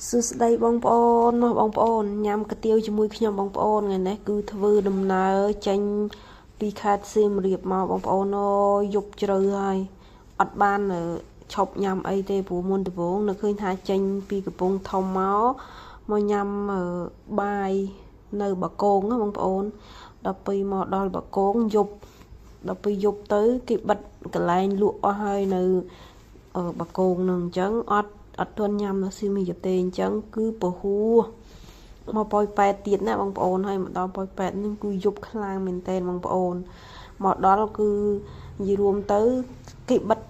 សួស្តីបងប្អូនមកបងប្អូនញ៉ាំកាទៀវជាមួយខ្ញុំបងប្អូនថ្ងៃនេះគឺធ្វើដំណើរចេញពីខេត្តសៀមរាបមកបងប្អូនអើយយប់ជ្រៅហើយអត់បានឈប់ញ៉ាំអីទេព្រោះមុនដំបូងនៅឃើញថាចេញពីកំពង់ធំមកញ៉ាំបាយនៅបកងណាបងប្អូនដល់ពេលមកដល់បកងយប់ដល់ពេលយប់ទៅគេបិទកន្លែងលក់អស់ហើយនៅបកងនឹងអញ្ចឹងអត់ទាន់ញ៉ាំនៅសៀមរាបទេអញ្ចឹងគឺពហួរមកប៉ោយប៉ែតទៀតណាបងប្អូនហើយមកដល់ប៉ោយប៉ែតនឹងគឺយប់ខ្លាំងមែនតើបងប្អូនមកដល់គឺនិយាយរួមទៅគេបិទ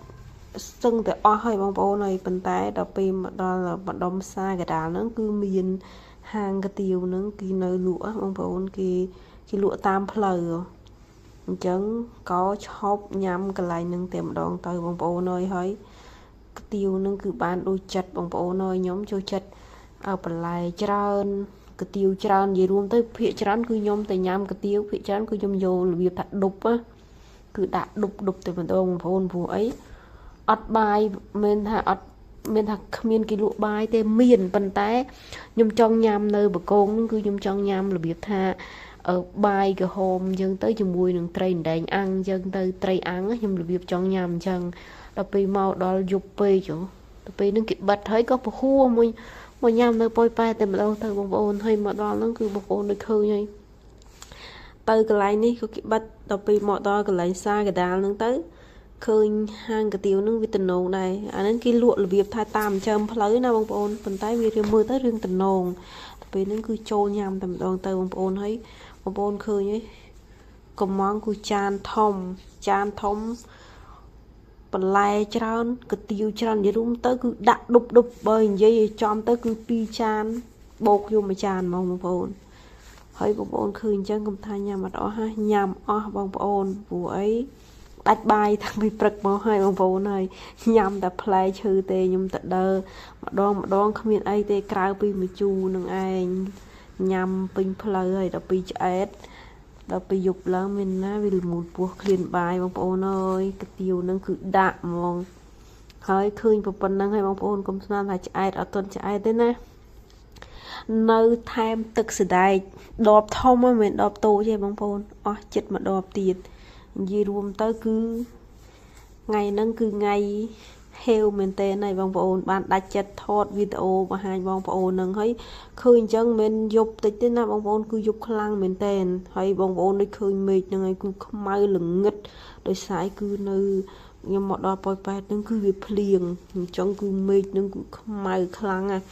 ស្ទឹងតែអស់ហើយបងប្អូនហើយប៉ុន្តែដល់ពេលមកដល់ម្ដុំផ្សារកដាលហ្នឹងគឺមានហាងកាទៀវហ្នឹងគេនៅលក់បងប្អូនគេលក់តាមផ្លូវអញ្ចឹងក៏ឈប់ញ៉ាំកន្លែងហ្នឹងតែម្ដងទៅបងប្អូនហើយកាទៀវនឹងគឺបានដូចចិត្តបងប្អូនខ្ញុំចូលចិត្តបន្លែច្រើនកាទៀវច្រើននិយាយរួមទៅភាគច្រើនគឺខ្ញុំតែញ៉ាំកាទៀវភាគច្រើនគឺខ្ញុំយករបៀបថាដុបគឺដាក់ដុបតែម្ដងបងប្អូនព្រោះអីអត់បាយមិនថាអត់មានថាគ្មានគេលក់បាយទេមានប៉ុន្តែខ្ញុំចង់ញ៉ាំនៅបកងគឺខ្ញុំចង់ញ៉ាំរបៀបថាបាយក្រហមអញ្ចឹងទៅជាមួយនឹងត្រីអណ្ដែងអាំងអញ្ចឹងទៅត្រីអាំងខ្ញុំរបៀបចង់ញ៉ាំអញ្ចឹងដល់ពេលមកដល់យប់ពេកដល់ពេលហ្នឹងគេបិទហើយក៏ពហួរមួយញ៉ាំនៅប៉ោយប៉ែតែម្ដងទៅបងប្អូនហើយមកដល់ហ្នឹងគឺបងប្អូនដូចឃើញហើយទៅកន្លែងនេះក៏គេបិទដល់ពេលមកដល់កន្លែងសាកដាលហ្នឹងទៅឃើញហាងកាទៀវហ្នឹងវាតំណងដែរអាហ្នឹងគេលក់របៀបថាតាមចើមផ្លូវណាបងប្អូនប៉ុន្តែវារៀងមើលទៅរឿងតំណងដល់ពេលហ្នឹងគឺចូលញ៉ាំតែម្ដងទៅបងប្អូនហើយបងប្អូនឃើញហើយកំងគឺចានធំបន្លែច្រើនកាទៀវច្រើននិយាយរួមទៅគឺដាក់ដុបបើនិយាយឲ្យចំទៅគឺ2ចានបូកយកមួយចានហ្មងបងប្អូនហើយបងប្អូនឃើញអញ្ចឹងកុំថាញ៉ាំអត់អស់ណាញ៉ាំអស់បងប្អូនព្រោះអីដាច់បាយតាំងពីព្រឹកមកហើយបងប្អូនហើយញ៉ាំតែផ្លែឈើទេខ្ញុំទៅដើរម្ដងគ្មានអីទេក្រៅពីម្ជូរនឹងឯងញ៉ាំពេញផ្លូវហើយដល់ពីឆ្អែតដល់ពេលយប់ឡើងមានណាវាលមូលពោះឃ្លានបាយបងប្អូនអើយកាទៀវហ្នឹងគឺដាក់ហ្មងហើយឃើញប៉ុណ្ណឹងហើយបងប្អូនកុំស្មានថាឆ្អែតអត់ទាន់ឆ្អែតទេណានៅថែមទឹកសណ្ដែកដបធំមិនមែនដបតូចទេបងប្អូនអស់ចិត្តមួយដបទៀតនិយាយរួមទៅគឺថ្ងៃហ្នឹងគឺថ្ងៃហេវមែនតើហើយបងប្អូនបានដាច់ចិត្តថតវីដេអូបង្ហាញបងប្អូននឹងហើយឃើញអញ្ចឹងមិនយប់តិចទេណាបងប្អូនគឺយប់ខ្លាំងមែនតើហើយបងប្អូនដូចឃើញមេឃហ្នឹងហើយគឺខ្មៅល្ងឹតដោយសារគឺនៅខ្ញុំមកដល់ប៉ោយប៉ែតហ្នឹងគឺវាភ្លៀងអញ្ចឹងគឺមេឃហ្នឹងគឺខ្មៅខ្លាំងណាស់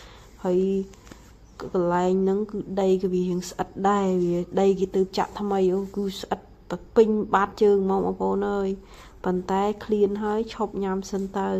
ហើយកន្លែងហ្នឹងគឺដីក៏វារៀងស្អិតដែរវាដីគេទៅចាក់ថ្មីគឺស្អិតពេញបាតជើងហ្មងបងប្អូនអើយប៉ុន្តែឃ្លានហើយឈប់ញ៉ាំសិនទៅ